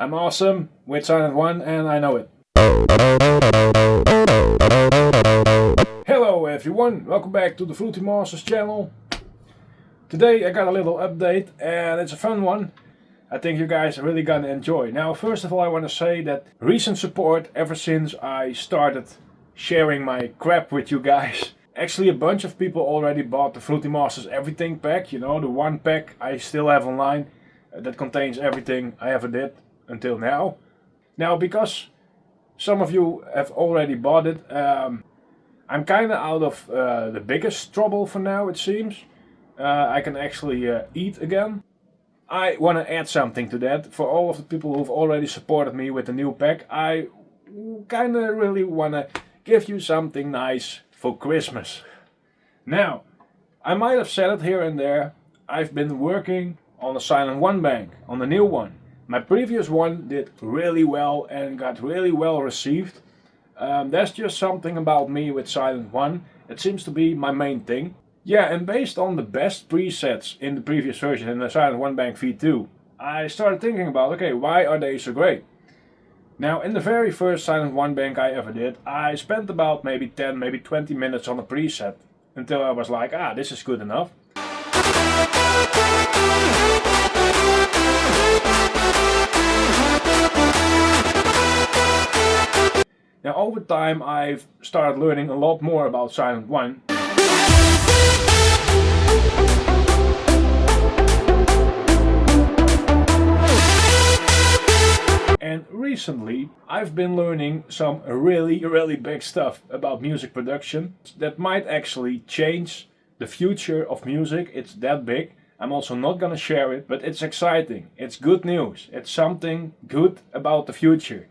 I'm awesome with Sylenth1 and I know it. Hello everyone, welcome back to the Fruitymasterz channel. Today I got a little update and it's a fun one. I think you guys are really gonna enjoy. Now first of all I want to say that recent support ever since I started sharing my crap with you guys. Actually a bunch of people already bought the Fruitymasterz everything pack, you know, the one pack I still have online that contains everything I ever did until now. Now because some of you have already bought it, I'm kinda out of the biggest trouble for now it seems. I can actually eat again. I want to add something to that. For all of the people who've already supported me with the new pack, I kinda really want to give you something nice for Christmas. Now, I might have said it here and there, I've been working on a Sylen1 bank, on the new one. My previous one did really well and got really well received. There's just something about me with Sylen1, it seems to be my main thing. Yeah, and based on the best presets in the previous version in the Sylen1 bank v2, I started thinking about, okay, why are they so great? Now, in the very first Sylen1 bank I ever did, I spent about maybe 10, maybe 20 minutes on a preset until I was like, this is good enough. Now, over time, I've started learning a lot more about Sylen1. And recently, I've been learning some really big stuff about music production that might actually change the future of music. It's that big. I'm also not gonna share it, but it's exciting. It's good news. It's something good about the future.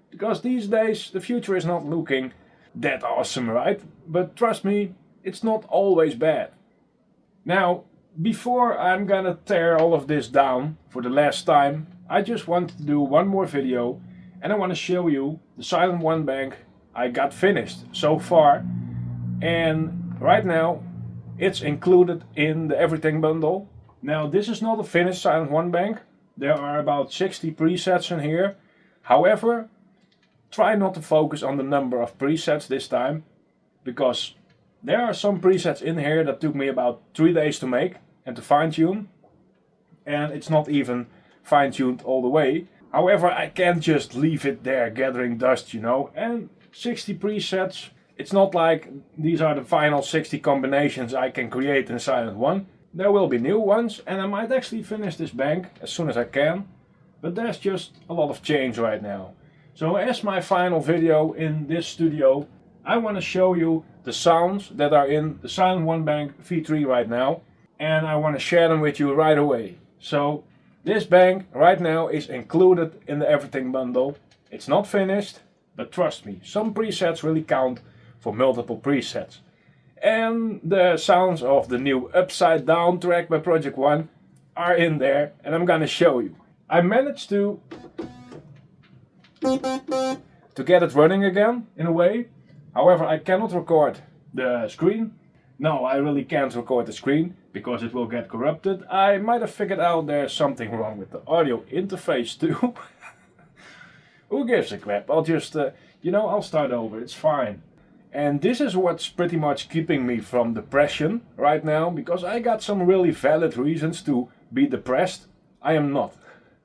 Because these days, the future is not looking that awesome, right? But trust me, it's not always bad. Now, before I'm gonna tear all of this down for the last time, I just wanted to do one more video and I want to show you the Sylen1 bank I got finished so far. And right now it's included in the everything bundle. Now this is not a finished Sylen1 bank. There are about 60 presets in here. However, try not to focus on the number of presets this time, because there are some presets in here that took me about 3 days to make and to fine-tune, and it's not even fine-tuned all the way. However, I can't just leave it there gathering dust, you know, and 60 presets, it's not like these are the final 60 combinations I can create in Sylen1. There will be new ones, and I might actually finish this bank as soon as I can, but there's just a lot of change right now. So as my final video in this studio, I want to show you the sounds that are in the Sylen1 bank v3 right now, and I want to share them with you right away. So this bank right now is included in the everything bundle. It's not finished, but trust me, some presets really count for multiple presets. And the sounds of the new Upside Down track by Project 1 are in there, and I'm gonna show you. I managed to get it running again, in a way. However, I cannot record the screen. No, I really can't record the screen, because it will get corrupted. I might have figured out there's something wrong with the audio interface too. Who gives a crap? I'll just, I'll start over, it's fine. And this is what's pretty much keeping me from depression right now, because I got some really valid reasons to be depressed. I am not.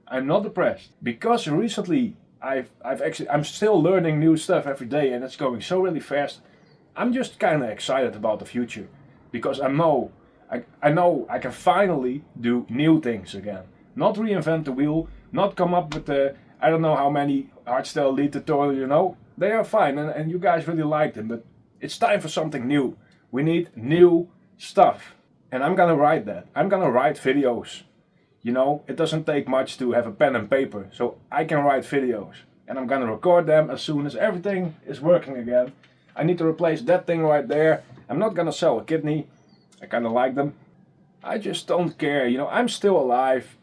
I'm not depressed. Because recently I'm still learning new stuff every day and it's going so really fast. I'm just kinda excited about the future. Because I know I can finally do new things again. Not reinvent the wheel, not come up with the, I don't know how many hardstyle lead tutorial, you know. They are fine and you guys really like them, but it's time for something new. We need new stuff. And I'm gonna write that. I'm gonna write videos. You know, it doesn't take much to have a pen and paper, so I can write videos. And I'm gonna record them as soon as everything is working again. I need to replace that thing right there. I'm not gonna sell a kidney. I kinda like them. I just don't care, you know, I'm still alive.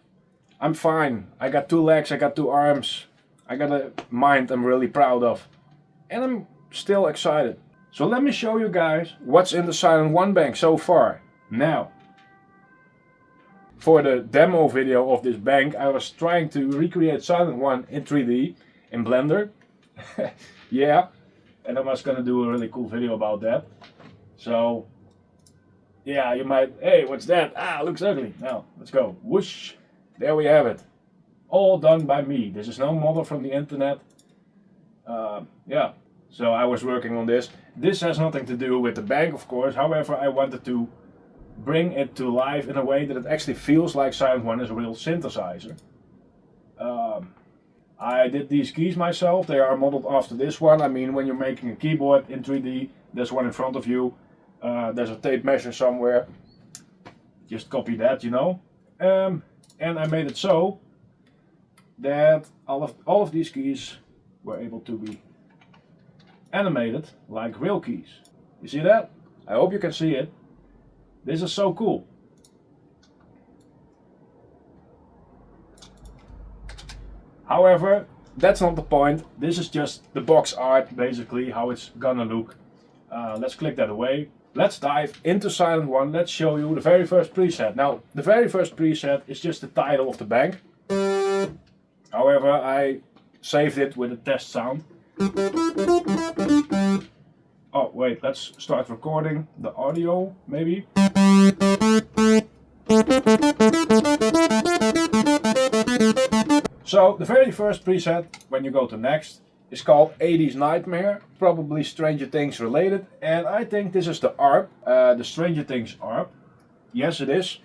I'm fine. I got 2 legs, I got 2 arms. I got a mind I'm really proud of. And I'm still excited. So let me show you guys what's in the Sylen1 bank so far. Now, for the demo video of this bank, I was trying to recreate Sylenth1 in 3D in Blender. Yeah, and I was gonna do a really cool video about that. So, yeah, you might, hey, what's that? Ah, looks ugly. Now, let's go. Whoosh, there we have it. All done by me. This is no model from the internet. Yeah, so I was working on this. This has nothing to do with the bank, of course. However, I wanted to bring it to life in a way that it actually feels like Sylenth1 is a real synthesizer. I did these keys myself. They are modeled after this one. I mean, when you're making a keyboard in 3D, there's one in front of you. There's a tape measure somewhere. Just copy that, you know. And I made it so that all of these keys were able to be animated like real keys. You see that? I hope you can see it. This is so cool. However, that's not the point. This is just the box art, basically, how it's gonna look. Let's click that away. Let's dive into Sylenth1. Let's show you the very first preset. Now, the very first preset is just the title of the bank. However, I saved it with a test sound. Oh, wait, let's start recording the audio, maybe. So, the very first preset, when you go to next, is called 80s Nightmare, probably Stranger Things related, and I think this is the ARP, the Stranger Things ARP. Yes, it is,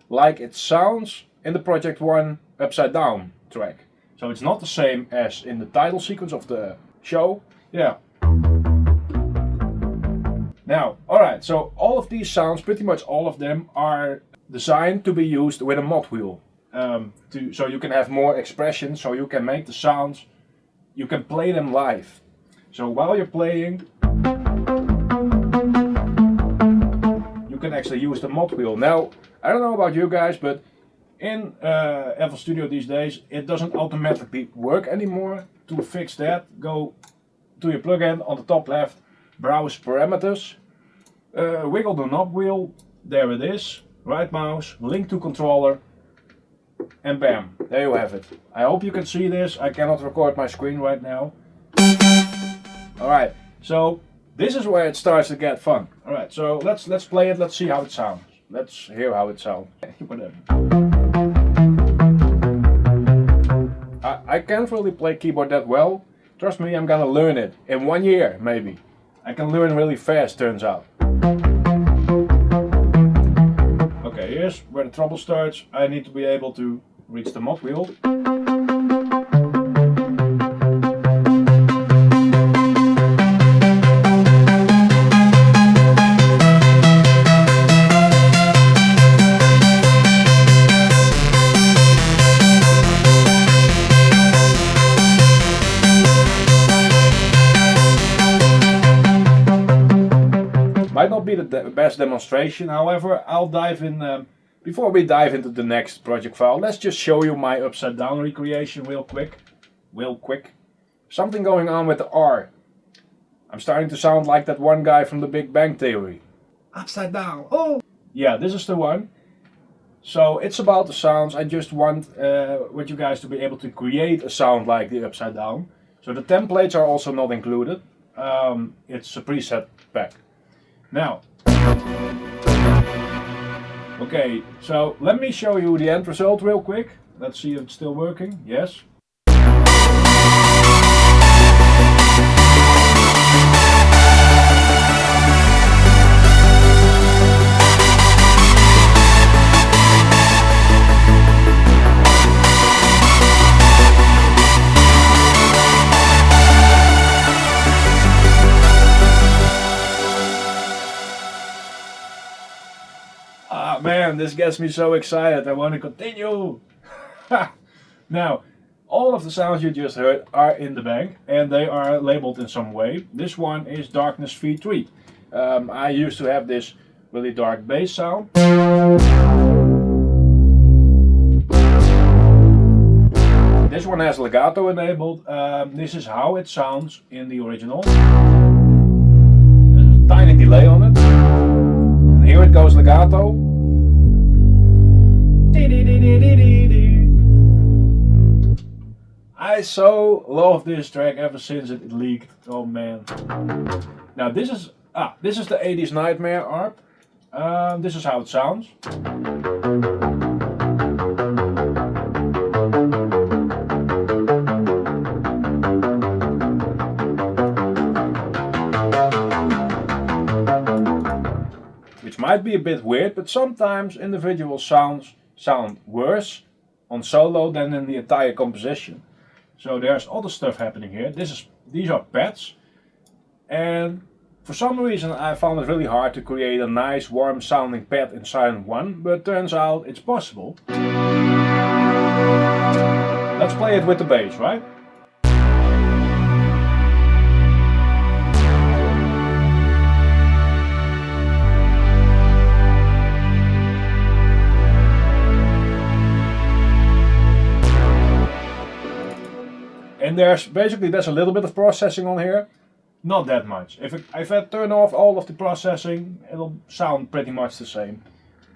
like it sounds in the Project 1 Upside Down track. So it's not the same as in the title sequence of the show. Yeah. Now, alright, so all of these sounds, pretty much all of them, are designed to be used with a Modwheel. So you can have more expression, so you can make the sounds, you can play them live. So while you're playing, you can actually use the Modwheel. Now, I don't know about you guys, but in FL Studio these days, it doesn't automatically work anymore. To fix that, go to your plugin on the top left, browse parameters, wiggle the knob wheel, there it is, right mouse, link to controller, and bam, there you have it. I hope you can see this. I cannot record my screen right now. Alright, so this is where it starts to get fun. Alright, so let's play it, let's see how it sounds. Let's hear how it sounds. Whatever. I can't really play keyboard that well. Trust me, I'm gonna learn it. In 1 year, maybe. I can learn really fast, turns out. Okay, here's where the trouble starts. I need to be able to reach the Modwheel. Might not be the best demonstration, however, I'll dive in, before we dive into the next project file, let's just show you my upside down recreation real quick. Something going on with the R. I'm starting to sound like that one guy from the Big Bang Theory. Upside down, oh! Yeah, this is the one. So it's about the sounds. I just want you guys to be able to create a sound like the upside down. So the templates are also not included. It's a preset pack. Now, okay, so let me show you the end result real quick. Let's see if it's still working. Yes. Man, this gets me so excited. I want to continue. Now, all of the sounds you just heard are in the bank and they are labeled in some way. This one is Darkness V3. I used to have this really dark bass sound. This one has legato enabled. This is how it sounds in the original. There's a tiny delay on it. And here it goes legato. I so love this track ever since it leaked. Oh man. Now this is the 80s Nightmare Arp. This is how it sounds. Which might be a bit weird, but sometimes individual sounds sound worse on solo than in the entire composition. So there's other stuff happening here. These are pads, and for some reason I found it really hard to create a nice warm sounding pad in Sylenth1, but turns out it's possible. Let's play it with the bass, right? And there's a little bit of processing on here, not that much. If I turn off all of the processing, it'll sound pretty much the same.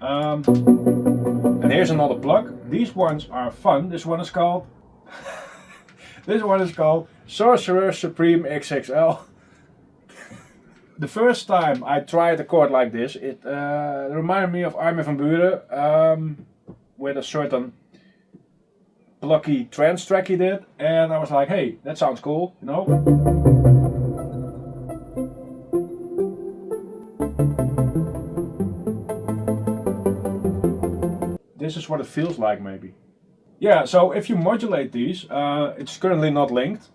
And here's another plug. These ones are fun. This one is called Sorcerer Supreme XXL. The first time I tried a chord like this, it reminded me of Armin van Buuren with a certain plucky trance track he did, and I was like, hey, that sounds cool, you know? This is what it feels like, maybe. Yeah, so if you modulate these, it's currently not linked.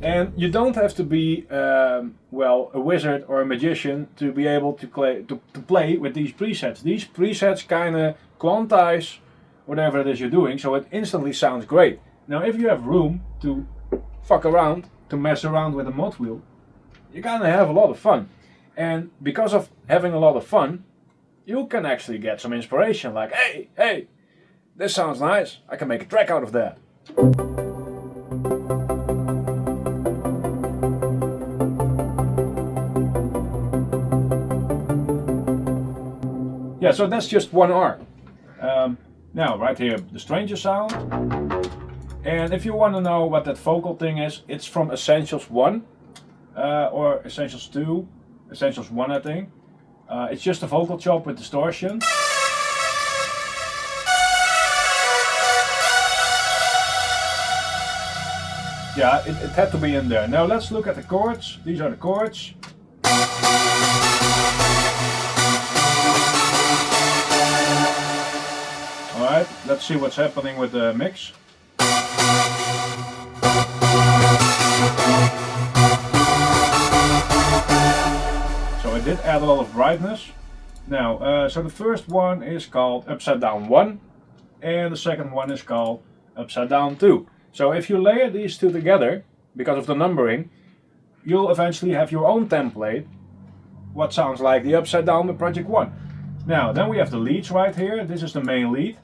And you don't have to be, well, a wizard or a magician to be able to play with these presets. These presets kind of quantize whatever it is you're doing, so it instantly sounds great. Now, if you have room to fuck around, to mess around with a Modwheel, you're gonna have a lot of fun. And because of having a lot of fun, you can actually get some inspiration, like, hey, this sounds nice, I can make a track out of that. Yeah, so that's just one arc. Now, right here, the Stranger sound. And if you want to know what that vocal thing is, it's from Essentials 1, or Essentials 2, Essentials 1 I think. It's just a vocal chop with distortion. Yeah, it had to be in there. Now let's look at the chords. These are the chords. Alright, let's see what's happening with the mix. So I did add a lot of brightness. Now, so the first one is called Upside Down 1, and the second one is called Upside Down 2. So if you layer these two together, because of the numbering, you'll eventually have your own template, what sounds like the Upside Down with Project 1. Now, then we have the leads right here. This is the main lead.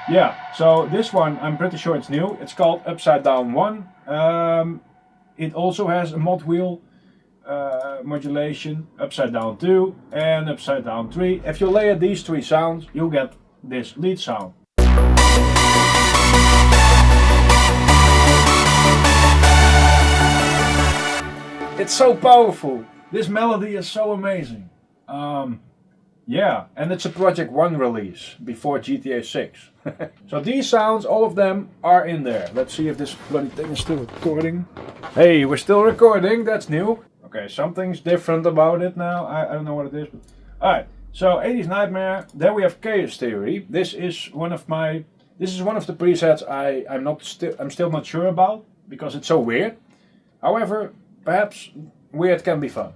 Yeah, so this one, I'm pretty sure it's new. It's called Upside Down 1. It also has a Modwheel modulation, Upside Down 2 and Upside Down 3. If you layer these three sounds, you'll get this lead sound. It's so powerful. This melody is so amazing. Yeah, and it's a Project 1 release before GTA 6. So these sounds, all of them are in there. Let's see if this bloody thing is still recording. Hey, we're still recording, that's new. Okay, something's different about it now. I don't know what it is. But... Alright, so 80s Nightmare. Then we have Chaos Theory. This is one of the presets I'm still not sure about because it's so weird. However, perhaps weird can be fun.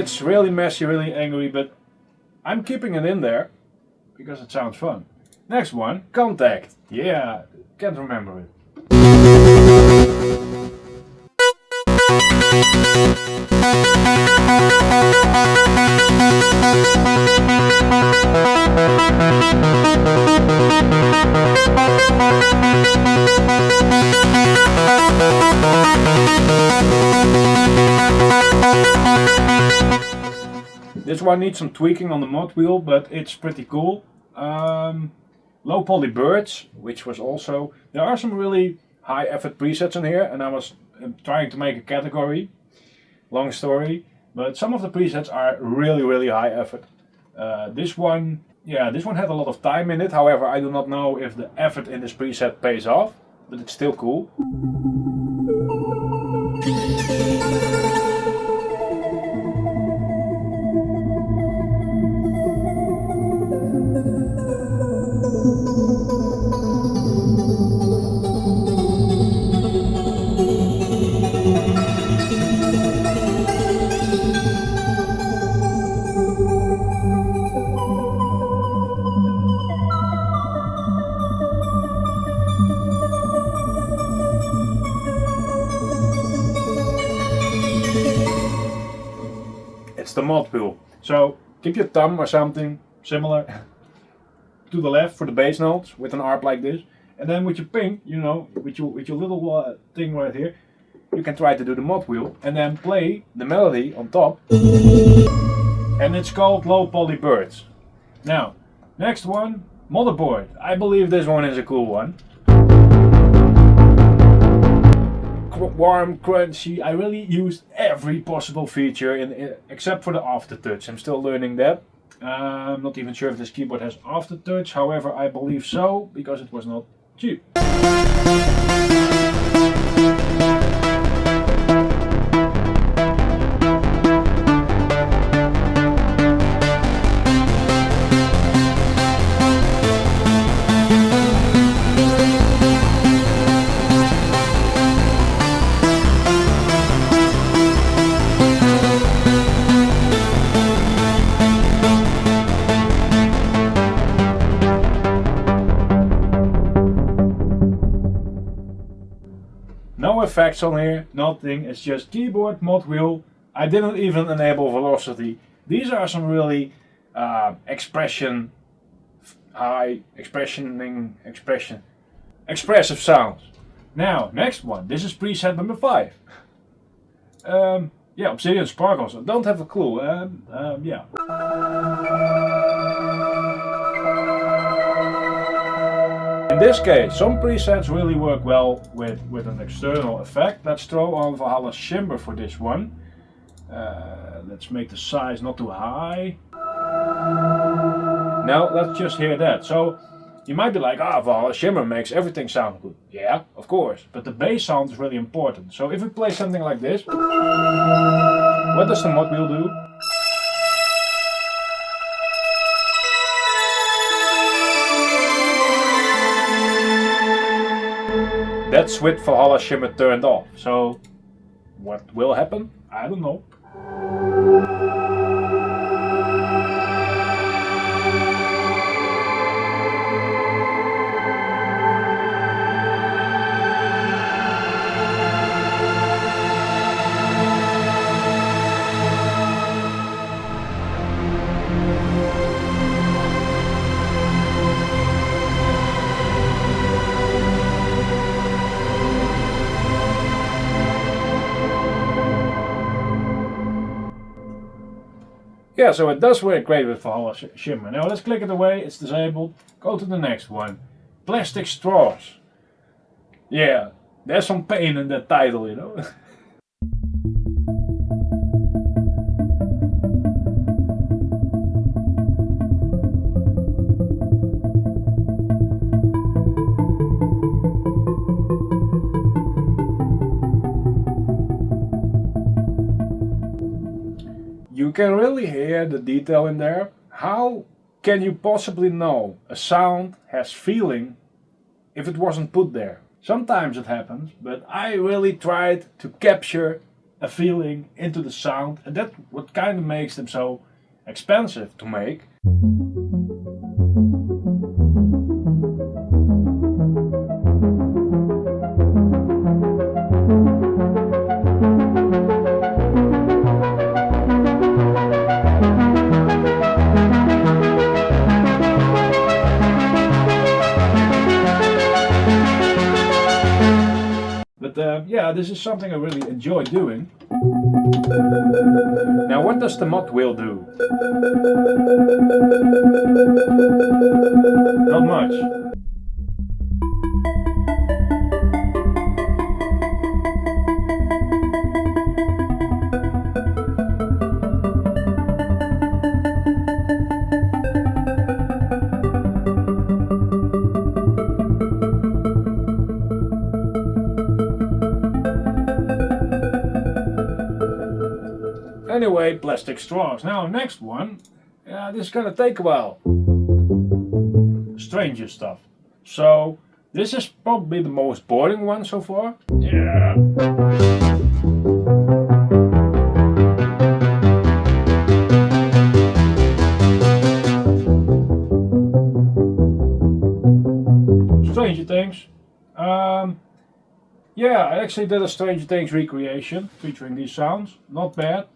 it's really messy, really angry, but I'm keeping it in there because it sounds fun. Next one, Contact. Yeah, can't remember it. This one needs some tweaking on the Modwheel, but it's pretty cool. Low poly birds, which was also... There are some really high effort presets in here, and I was trying to make a category. Long story, but some of the presets are really high effort. This one had a lot of time in it, however I do not know if the effort in this preset pays off, but it's still cool. It's the Modwheel. So keep your thumb or something similar to the left for the bass notes with an arp like this, and then with your ping, you know, with your little thing right here, you can try to do the Modwheel and then play the melody on top, and it's called Low Poly Birds. Now, next one, Motherboard. I believe this one is a cool one. Warm, crunchy. I really used every possible feature except for the aftertouch. I'm still learning that. I'm not even sure if this keyboard has aftertouch, however I believe so, because it was not cheap. No effects on here, nothing, it's just keyboard, Modwheel. I didn't even enable velocity. These are some really expressive sounds. Now, next one, this is preset number 5. Yeah, Obsidian Sparkles, I don't have a clue, yeah. In this case, some presets really work well with an external effect. Let's throw on Valhalla Shimmer for this one. Let's make the size not too high. Now let's just hear that. So you might be like, Valhalla Shimmer makes everything sound good. Yeah, of course, but the bass sound is really important. So if we play something like this, what does the Modwheel do? That's with Valhalla Shimmer turned off. So what will happen? I don't know. Yeah, so it does work great with Valhalla Shimmer. Now let's click it away, it's disabled. Go to the next one. Plastic Straws. Yeah, there's some pain in that title, you know. You can really hear the detail in there. How can you possibly know a sound has feeling if it wasn't put there? Sometimes it happens, but I really tried to capture a feeling into the sound, and that's what kind of makes them so expensive to make. Yeah, this is something I really enjoy doing. Now, what does the Modwheel do? Not much. Anyway, plastic straws. Now, next one. This is gonna take a while. Stranger stuff. So, this is probably the most boring one so far. Yeah. Stranger Things. Yeah, I actually did a Stranger Things recreation featuring these sounds. Not bad.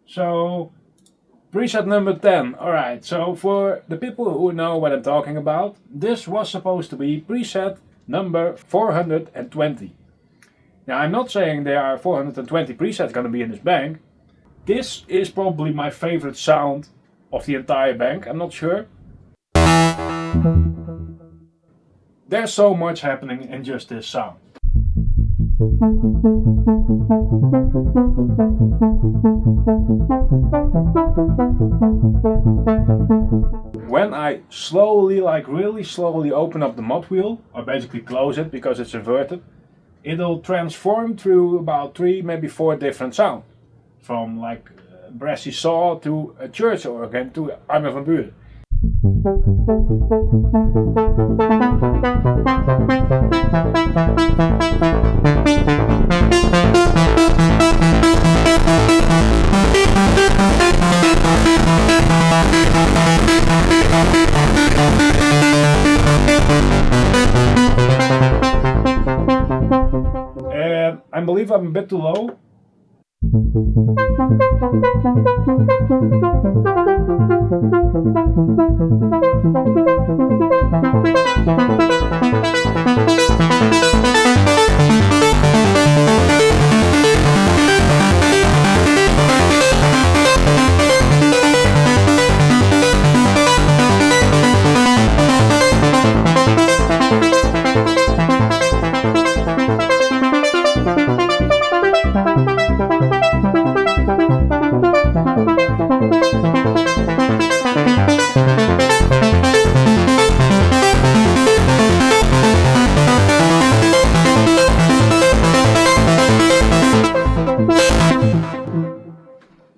So, preset number 10. Alright, so for the people who know what I'm talking about, this was supposed to be preset number 420. Now, I'm not saying there are 420 presets going to be in this bank. This is probably my favorite sound of the entire bank, I'm not sure. There's so much happening in just this sound. When I slowly, like really slowly open up the Modwheel, or basically close it because it's inverted, it'll transform through about 3, maybe 4 different sounds. From like brassy saw to a church organ to Armin van Buuren. I believe I'm a bit too low.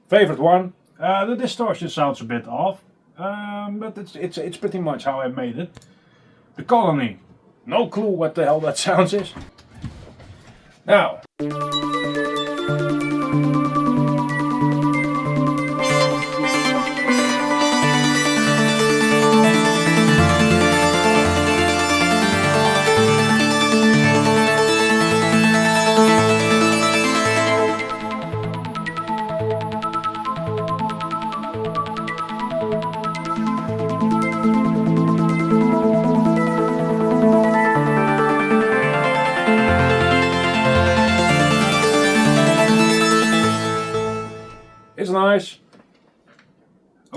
Favorite one. The distortion sounds a bit off, but it's pretty much how I made it. The Colony. No clue what the hell that sounds is. Now.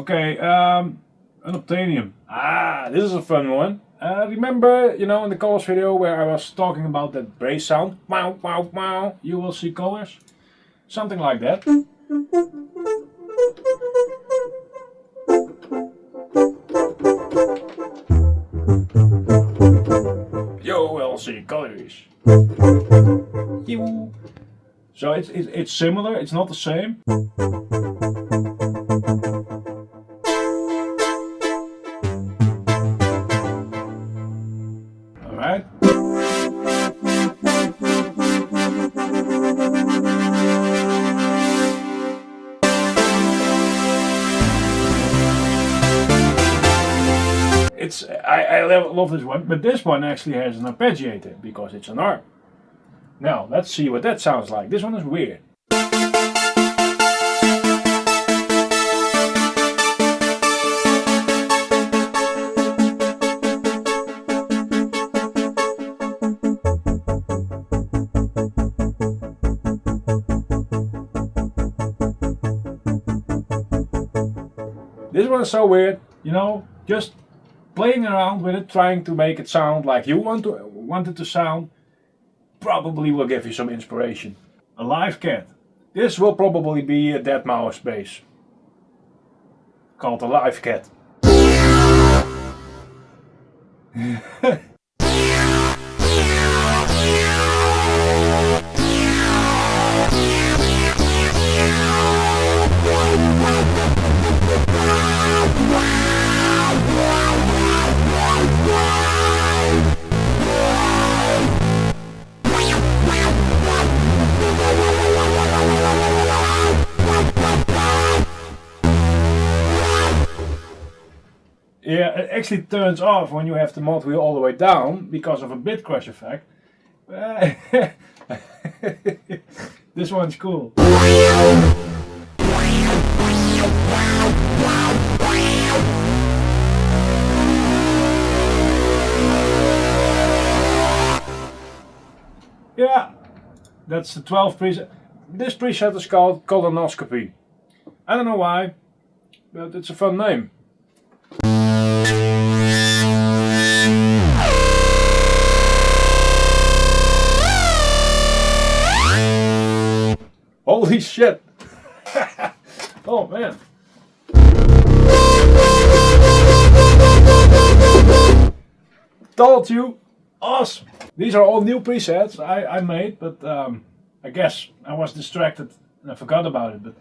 Okay, unobtainium. Ah, this is a fun one. Remember, you know, in the colors video where I was talking about that brace sound? Wow, wow, wow. You will see colors. Something like that. You will see colors. So it's similar. It's not the same. Alright. I love this one, but this one actually has an arpeggiator because it's an Arp. Now let's see what that sounds like. This one is weird. This one is so weird, you know, just playing around with it, trying to make it sound like you want it to sound, probably will give you some inspiration. A live cat. This will probably be a dead mouse bass, called a live cat. Yeah, it actually turns off when you have the Modwheel all the way down because of a bit crush effect. This one's cool. Yeah, that's the 12th preset. This preset is called Colonoscopy. I don't know why, but it's a fun name. Holy shit! Oh man! Told you! Awesome! These are all new presets I made, but I guess I was distracted and I forgot about it. But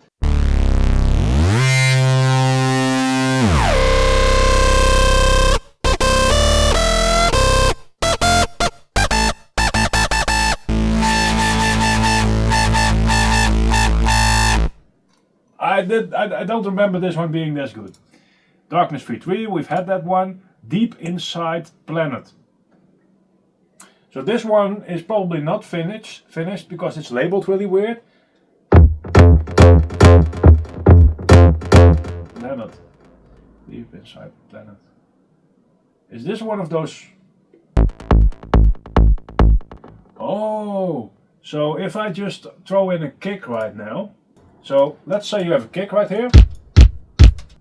I don't remember this one being this good. Darkness 3-3, we've had that one. Deep Inside Planet. So this one is probably not finished because it's labeled really weird. Planet. Deep Inside Planet. Is this one of those? Oh, so if I just throw in a kick right now. So let's say you have a kick right here.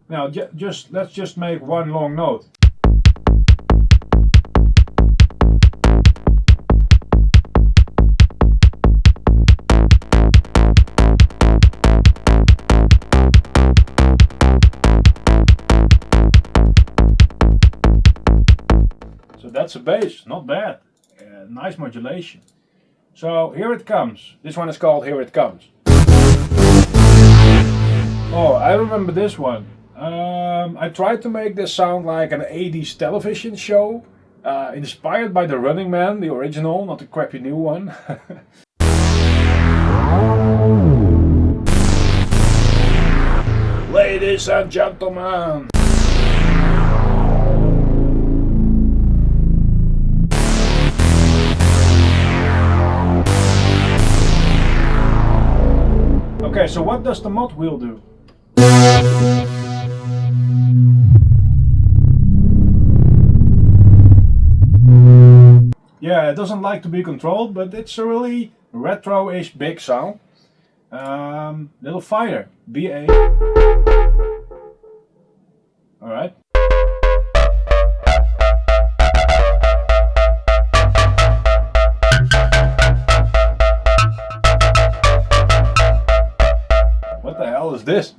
Now let's just make one long note. So that's a bass, not bad. Nice modulation. So here it comes. This one is called Here It Comes. Oh, I remember this one. I tried to make this sound like an 80s television show, inspired by the Running Man, the original, not the crappy new one. Ladies and gentlemen. Okay, so what does the Modwheel do? Yeah, it doesn't like to be controlled, but it's a really retro-ish big sound. Little fire, BA. of this.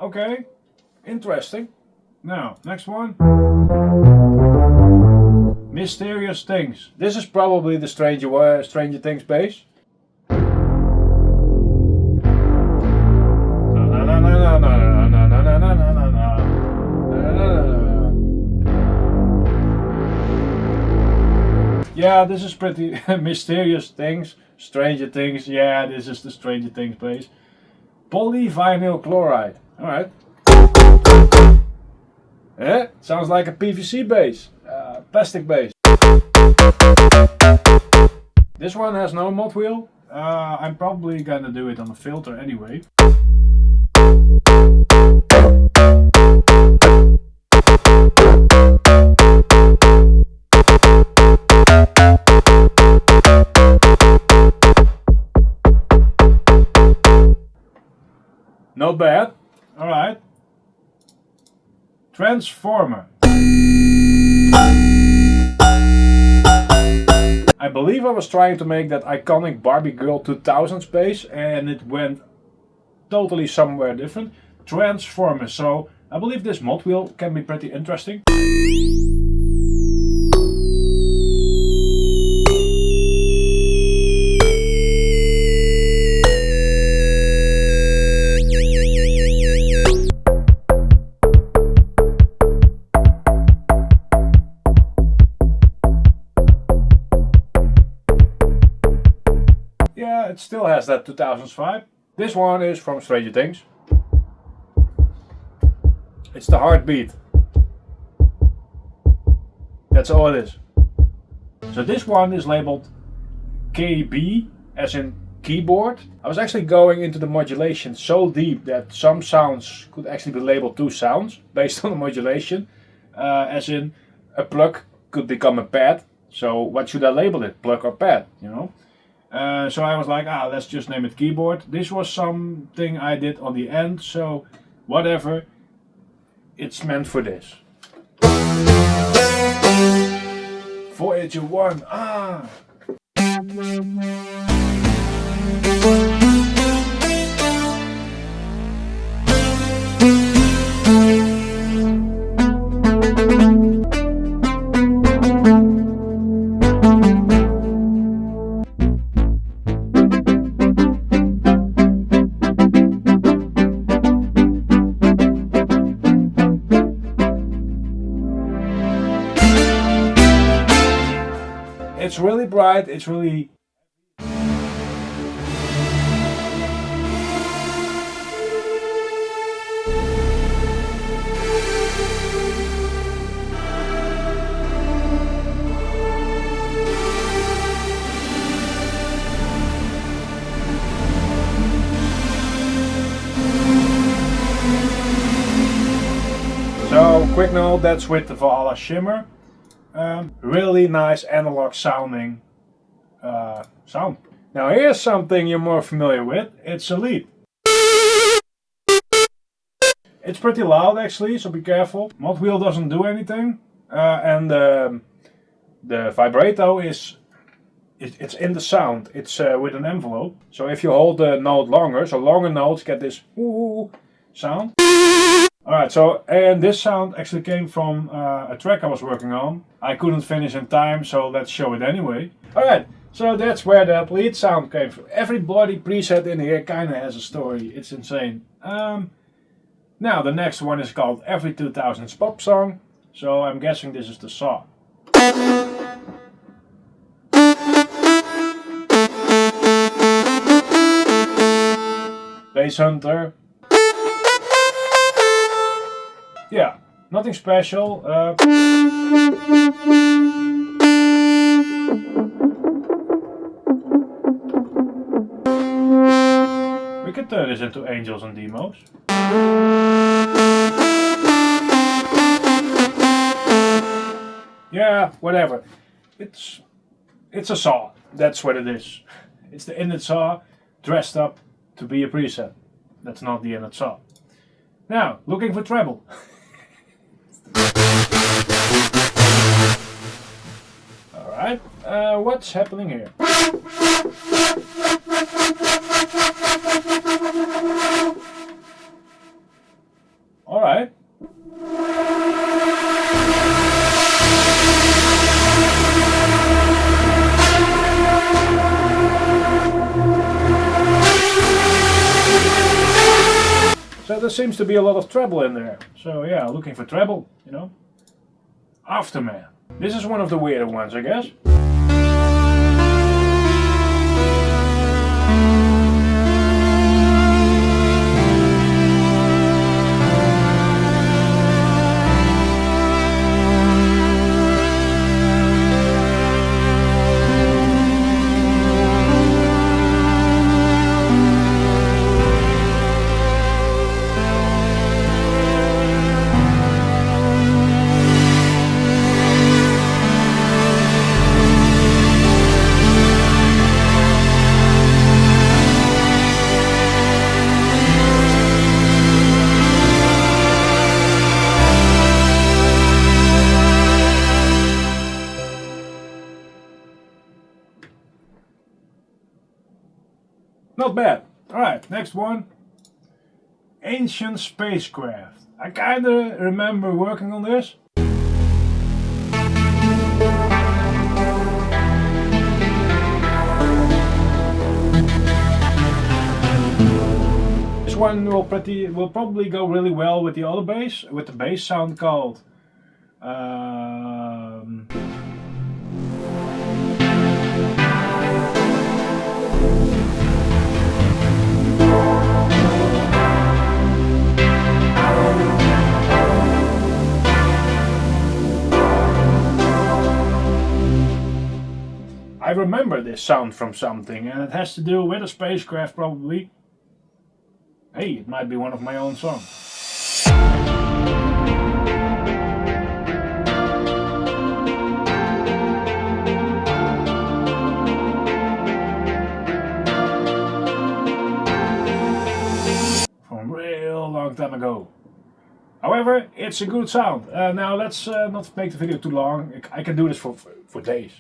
Okay, interesting. Now, next one. Mysterious Things. This is probably the Stranger Things bass. Yeah, this is pretty Mysterious Things, Stranger Things. Yeah, this is the Stranger Things bass. Polyvinyl chloride. Alright. Yeah, sounds like a PVC bass, plastic bass. This one has no Modwheel. I'm probably gonna do it on a filter anyway. Not bad. Alright. Transformer. I believe I was trying to make that iconic Barbie Girl 2000 bass and it went totally somewhere different. Transformer. So I believe this Modwheel can be pretty interesting. Yeah, it still has that 2000s vibe. This one is from Stranger Things. It's the heartbeat. That's all it is. So this one is labeled KB, as in keyboard. I was actually going into the modulation so deep that some sounds could actually be labeled two sounds based on the modulation. As in a plug could become a pad. So what should I label it? Plug or pad, you know? So I was like, let's just name it keyboard. This was something I did on the end, so whatever. It's meant for this. Voyager 1. It's really bright, it's really... So, quick note, that's with the Valhalla Shimmer. Really nice analog sounding sound. Now here's something you're more familiar with. It's a lead. It's pretty loud actually, so be careful. Modwheel doesn't do anything, and the vibrato is it's in the sound. It's with an envelope. So if you hold the note longer, so longer notes get this ooh sound. Alright, so and this sound actually came from a track I was working on. I couldn't finish in time, so let's show it anyway. Alright, so that's where that lead sound came from. Every bloody preset in here kinda has a story. It's insane. Now the next one is called Every 2000s Pop Song. So I'm guessing this is the saw. Bass Hunter. Yeah, nothing special. We could turn this into Angels and Demos. Yeah, whatever. It's a saw. That's what it is. It's the inlet saw dressed up to be a preset. That's not the inlet saw. Now, looking for treble. Alright, what's happening here? Alright. So there seems to be a lot of treble in there. So yeah, looking for treble, you know. Aftermath. This is one of the weirder ones, I guess. Not bad. Alright, next one. Ancient spacecraft. I kinda remember working on this. This one will probably go really well with the other bass, with the bass sound called I remember this sound from something, and it has to do with a spacecraft probably. Hey, it might be one of my own songs. From a real long time ago. However, it's a good sound. Now let's not make the video too long. I can do this for days.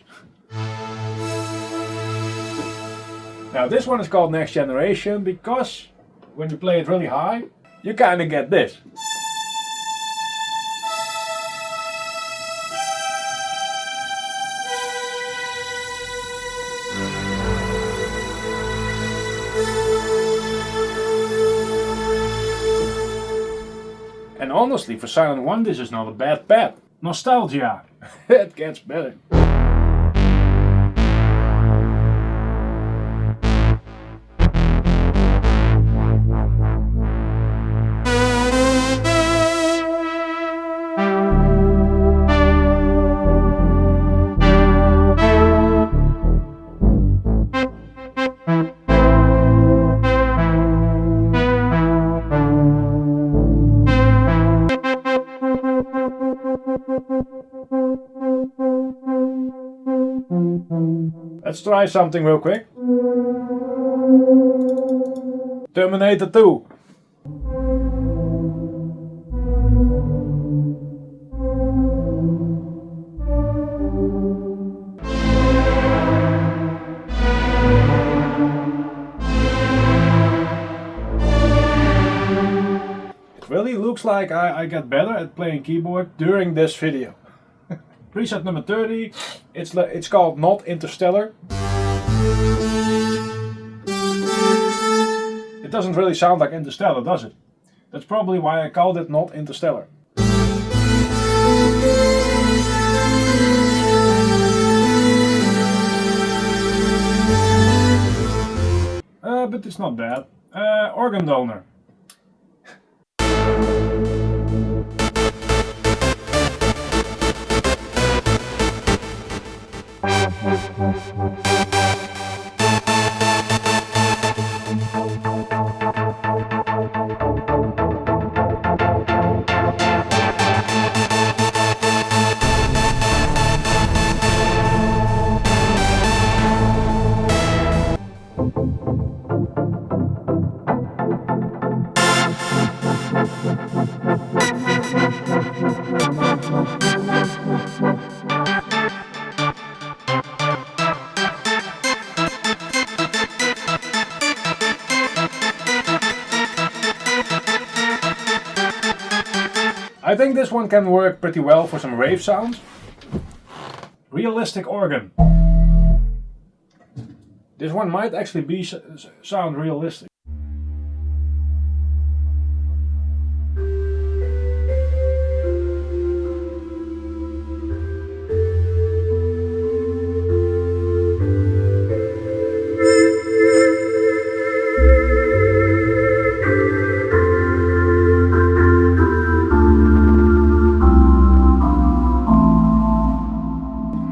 Now this one is called Next Generation because when you play it really high, you kinda get this. And honestly, for Sylenth1 this is not a bad pad. Nostalgia. It gets better. Let's try something real quick. Terminator 2. It really looks like I get better at playing keyboard during this video. Preset number 30, it's called Not Interstellar. It doesn't really sound like Interstellar, does it? That's probably why I called it Not Interstellar. But it's not bad. Organ donor. I think this one can work pretty well for some rave sounds. Realistic organ. This one might actually be sound realistic.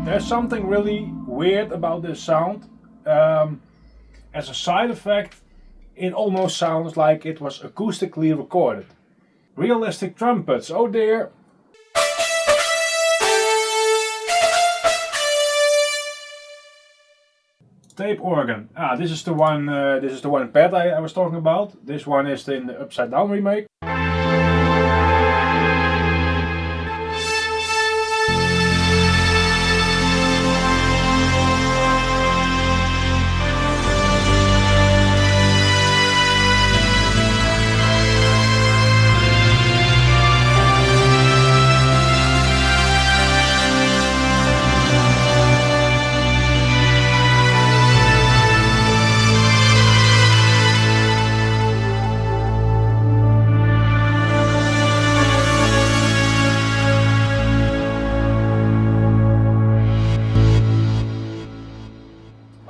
There's something really weird about this sound. As a side effect, it almost sounds like it was acoustically recorded. Realistic trumpets, oh dear. Tape organ. This is the one. This is the one pad I was talking about. This one is in the Upside Down remake.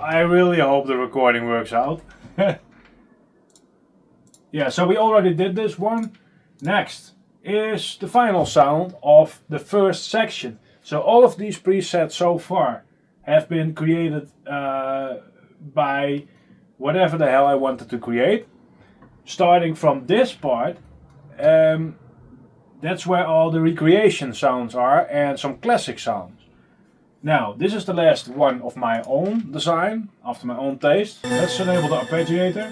I really hope the recording works out. Yeah, so we already did this one. Next is the final sound of the first section. So all of these presets so far have been created by whatever the hell I wanted to create. Starting from this part, that's where all the recreation sounds are and some classic sounds. Now, this is the last one of my own design, after my own taste. Let's enable the arpeggiator.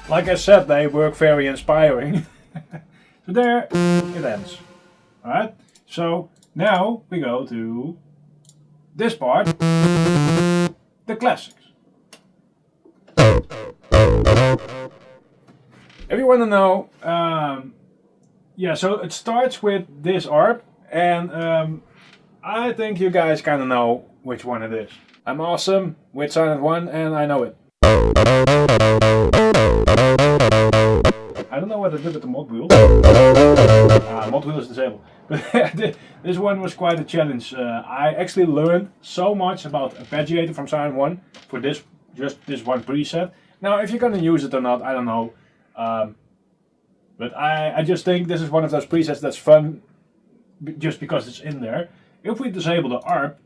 Like I said, they work very inspiring. So there it ends. Alright, so now we go to this part, the classics. If you want to know, yeah, so it starts with this Arp, and I think you guys kind of know which one it is. I'm awesome with Sylenth1 and I know it. I don't know what I did with the Modwheel. Modwheel is disabled. But this one was quite a challenge. I actually learned so much about arpeggiator from Sylenth1 for this, just this one preset. Now, if you're gonna use it or not, I don't know. But I just think this is one of those presets that's fun just because it's in there. If we disable the Arp,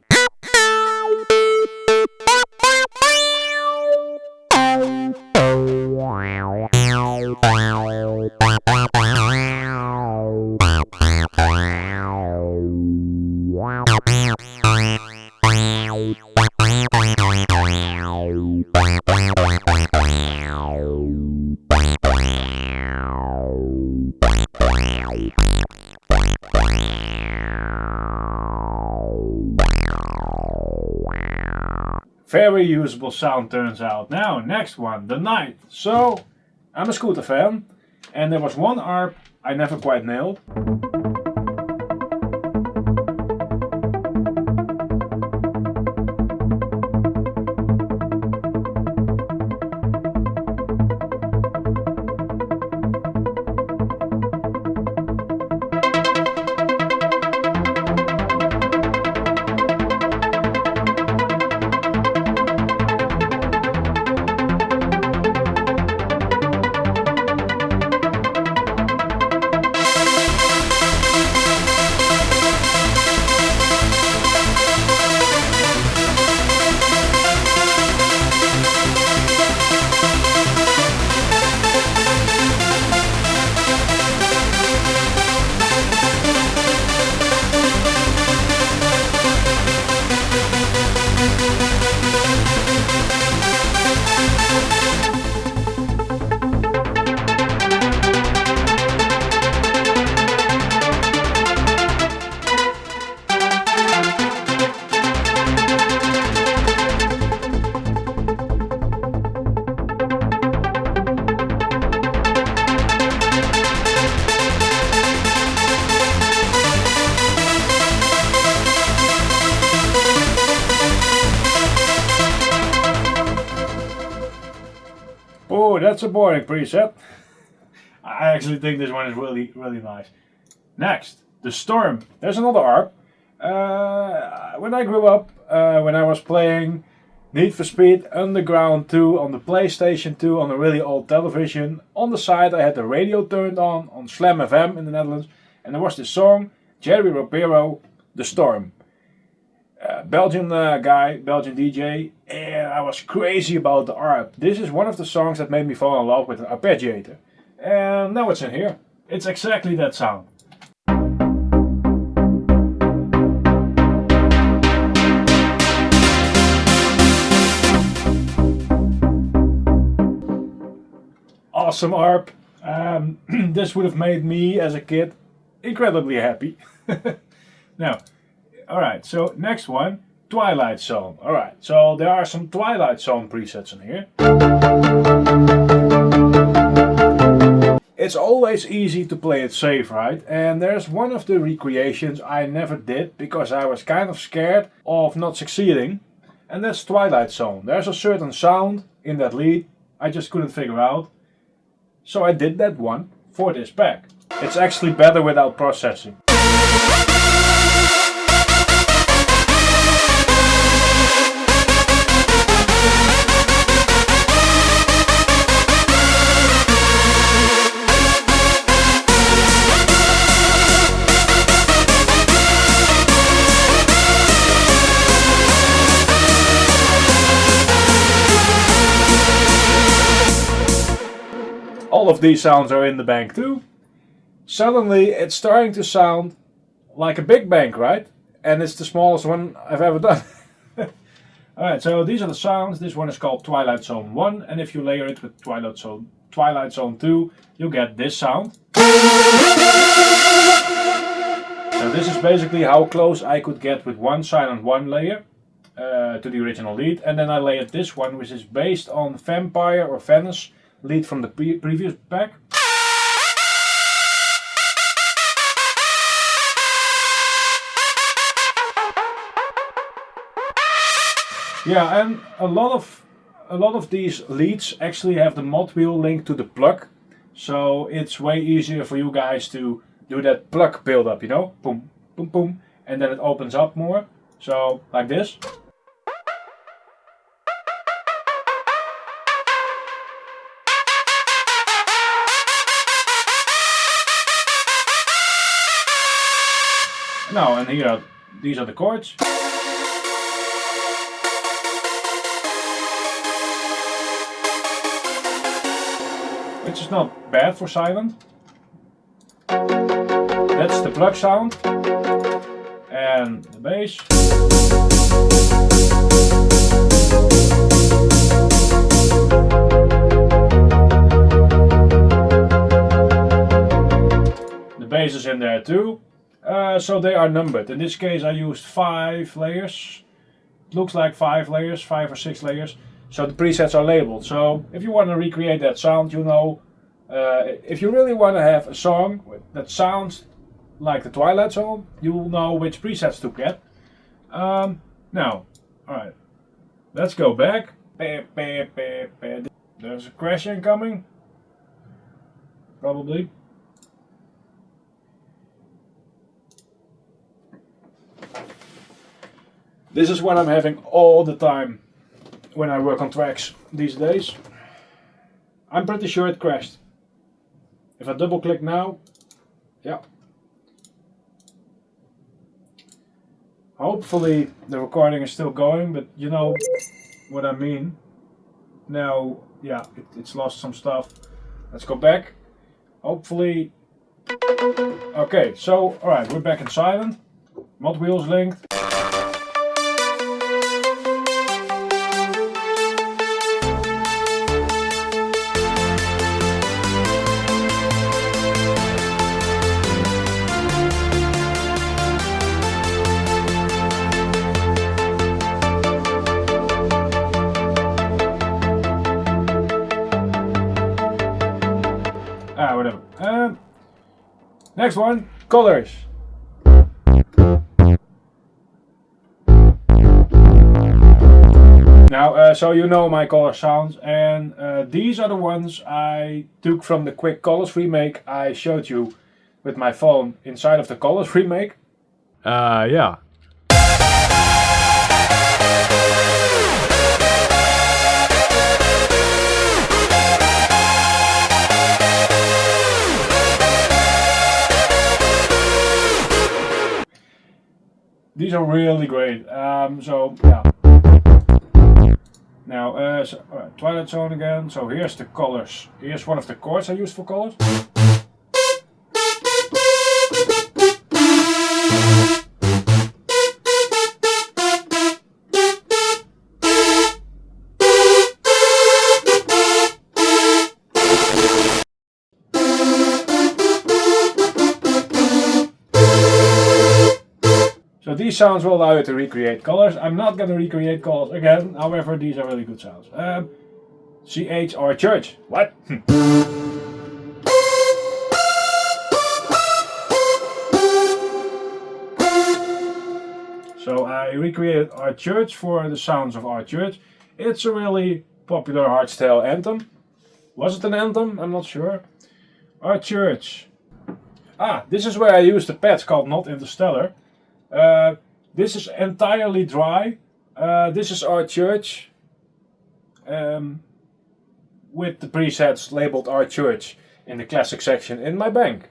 Very usable sound, turns out. Now, next one, the Night. So, I'm a Scooter fan, and there was one ARP I never quite nailed. Oh, that's a boring preset. I actually think this one is really, really nice. Next, the Storm. There's another ARP. When I grew up, when I was playing Need for Speed Underground 2 on the PlayStation 2 on a really old television, on the side I had the radio turned on Slam FM in the Netherlands, and there was this song, Jerry Ropero, The Storm. Belgian guy, Belgian DJ, and I was crazy about the ARP. This is one of the songs that made me fall in love with an arpeggiator. And now it's in here. It's exactly that sound. Awesome ARP. This would have made me as a kid incredibly happy. Now, alright, so next one, Twilight Zone. Alright, so there are some Twilight Zone presets in here. It's always easy to play it safe, right? And there's one of the recreations I never did because I was kind of scared of not succeeding. And that's Twilight Zone. There's a certain sound in that lead I just couldn't figure out. So I did that one for this pack. It's actually better without processing. All of these sounds are in the bank too. Suddenly it's starting to sound like a big bank, right? And it's the smallest one I've ever done. Alright, so these are the sounds. This one is called Twilight Zone 1, and if you layer it with Twilight Zone 2, you get this sound. So this is basically how close I could get with one Sylenth1 layer to the original lead, and then I layered this one, which is based on Vampire or Venice lead from the previous pack. Yeah, and a lot of these leads actually have the Modwheel linked to the plug, so it's way easier for you guys to do that plug build up, you know, boom, boom, boom, and then it opens up more. So like this. Now, and here, these are the chords. Which is not bad for silent. That's the plug sound. And the bass. The bass is in there too. So they are numbered. In this case I used 5 layers looks like 5 layers, 5 or 6 layers. So the presets are labeled. So if you want to recreate that sound, you know, if you really want to have a song that sounds like the Twilight Zone, you will know which presets to get. Now, alright, let's go back. There's a crash incoming. Probably. This is what I'm having all the time when I work on tracks these days. I'm pretty sure it crashed. If I double click now, yeah. Hopefully the recording is still going, but you know what I mean. Now, yeah, it's lost some stuff. Let's go back. Hopefully. Okay, so alright, we're back in Sylenth. Modwheel's linked. Whatever. Next one, colors. Now, so you know my color sounds, and these are the ones I took from the quick Colors remake I showed you with my phone inside of the Colors remake. Yeah. These are really great. So yeah. Now, alright, Twilight Zone again. So here's the colors. Here's one of the chords I used for colors. So these sounds will allow you to recreate colors. I'm not going to recreate colors again, however these are really good sounds. CHR Church. What? So I recreated Our Church for the sounds of Our Church. It's a really popular hardstyle anthem. Was it an anthem? I'm not sure. Our Church. Ah, this is where I used the patch called Not Interstellar. This is entirely dry. This is Our Church with the presets labeled Our Church in the classic section in my bank.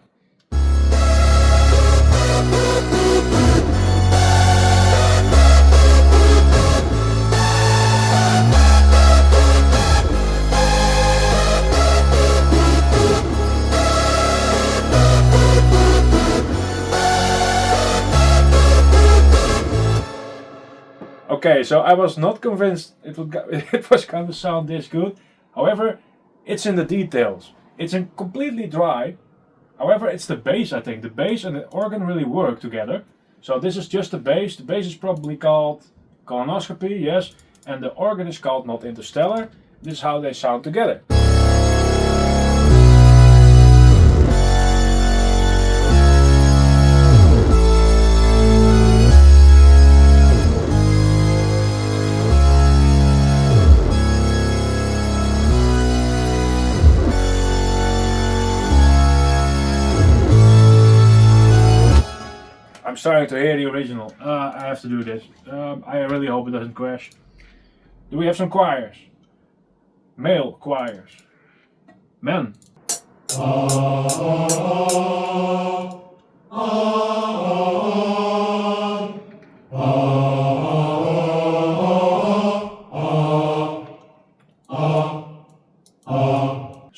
Okay, so I was not convinced it was going to sound this good. However, it's in the details. It's completely dry. However, it's the bass, I think. The bass and the organ really work together. So this is just the bass. The bass is probably called Colonoscopy, yes. And the organ is called Not Interstellar. This is how they sound together. I'm starting to hear the original. I have to do this. I really hope it doesn't crash. Do we have some choirs? Male choirs. Men.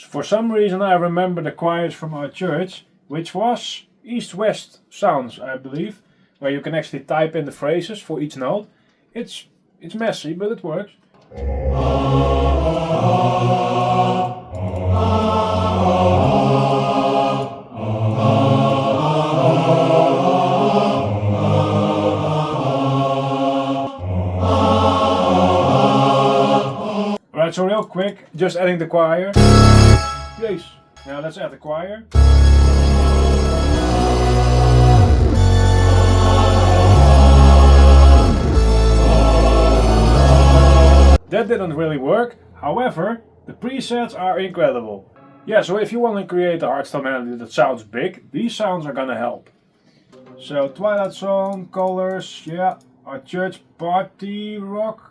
For some reason I remember the choirs from our church, which was East-West sounds, I believe, where you can actually type in the phrases for each note. It's messy, but it works. Alright, so real quick, just adding the choir. Yes. Now let's add the choir. That didn't really work, however, the presets are incredible. Yeah, so if you want to create a hardstyle melody that sounds big, these sounds are gonna help. So Twilight Zone, Colors, yeah, our church party rock.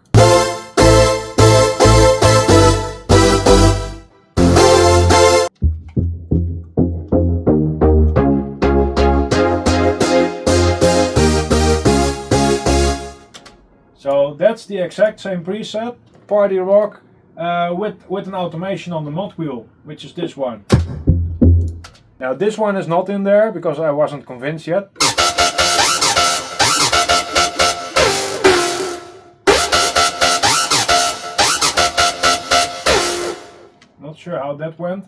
So that's the exact same preset, party rock, with an automation on the Modwheel, which is this one. Now this one is not in there because I wasn't convinced yet. Not sure how that went.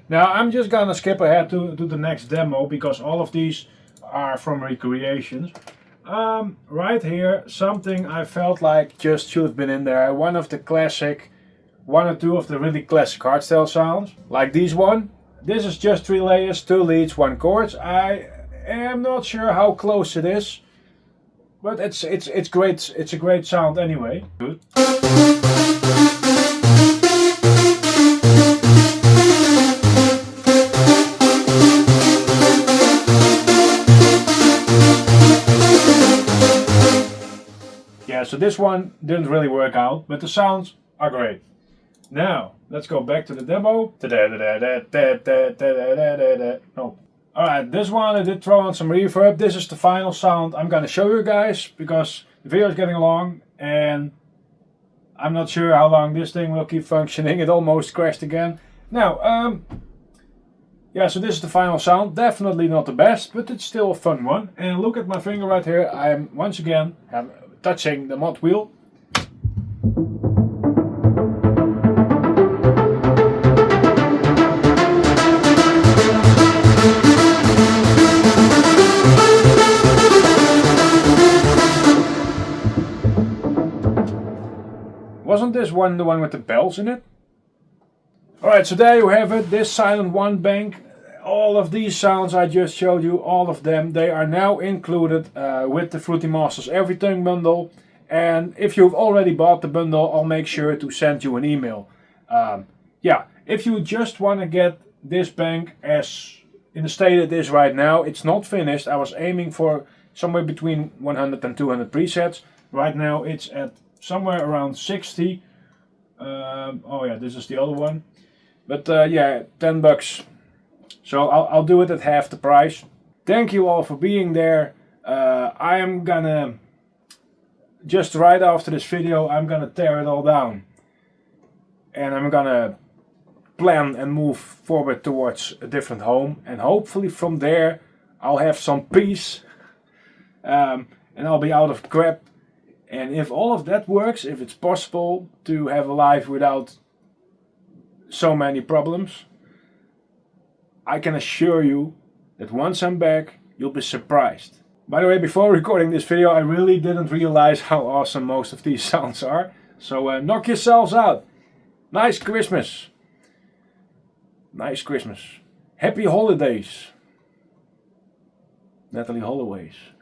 Now I'm just gonna skip ahead to the next demo because all of these are from recreations. Right here, something I felt like just should have been in there. One or two of the really classic hardstyle sounds, like these one. This is just 3 layers, 2 leads, 1 chorus. I am not sure how close it is, but it's great. It's a great sound anyway. Good. Yeah, so this one didn't really work out, but the sounds are great. Now, let's go back to the demo. No. Alright, this one I did throw on some reverb. This is the final sound I'm gonna show you guys because the video is getting long and I'm not sure how long this thing will keep functioning. It almost crashed again. Now, yeah, so this is the final sound. Definitely not the best, but it's still a fun one. And look at my finger right here. I'm once again touching the Modwheel. Wasn't this one the one with the bells in it? Alright, so there you have it, this Sylenth1 bank. All of these sounds I just showed you, all of them, they are now included with the Fruitymasterz Everything bundle. And if you've already bought the bundle, I'll make sure to send you an email. Yeah, if you just want to get this bank as in the state it is right now, it's not finished. I was aiming for somewhere between 100 and 200 presets. Right now it's at somewhere around 60. Oh yeah, this is the other one. But yeah, 10 bucks. So I'll do it at half the price. Thank you all for being there. I am gonna, just right after this video, I'm gonna tear it all down. And I'm gonna plan and move forward towards a different home. And hopefully from there I'll have some peace. And I'll be out of crap. And if all of that works, if it's possible to have a life without so many problems, I can assure you that once I'm back, you'll be surprised. By the way, before recording this video, I really didn't realize how awesome most of these sounds are. So knock yourselves out. Nice Christmas. Nice Christmas. Happy holidays. Natalie Holloway's.